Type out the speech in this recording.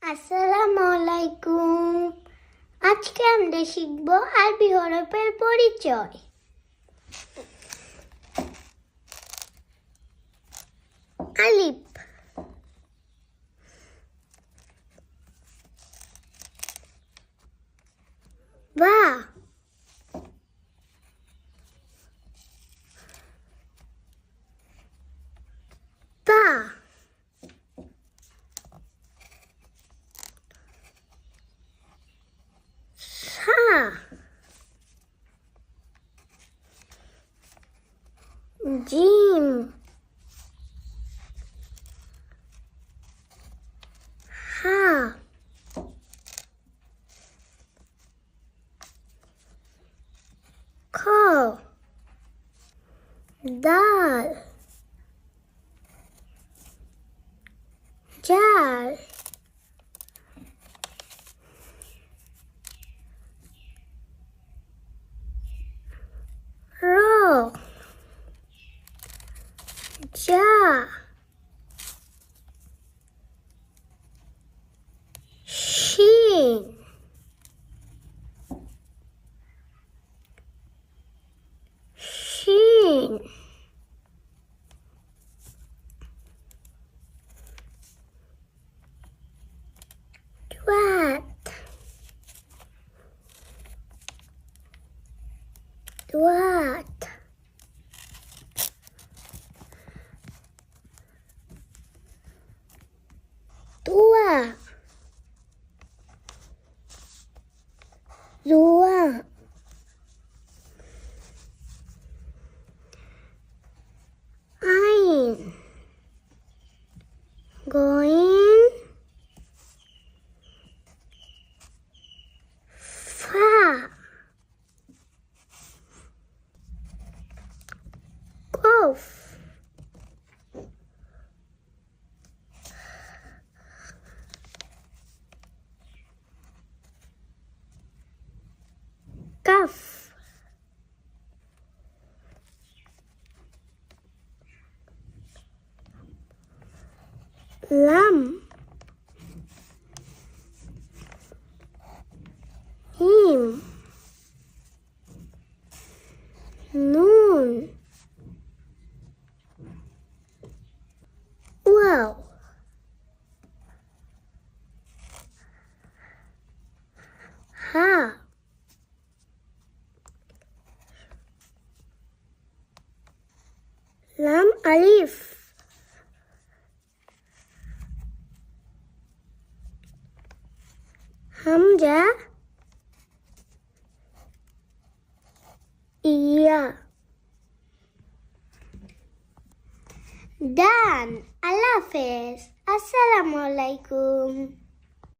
আসসালামু আলাইকুম। আজকে আমরা শিখব আরবি হরফের পরিচয়। আলিফ, বা, তা, সা, জিম, হা, খ, দাল, জাল, র, জা, শিন, শিন, دوات، دوات، دوا، دوا، عين، غين، فا، قاف، كف، لام، ميم، نون، واو، ها، لام، ألف، همزة، ইয়া, ডান। আল্লাহ হাফেজ। আসসালামু আলাইকুম।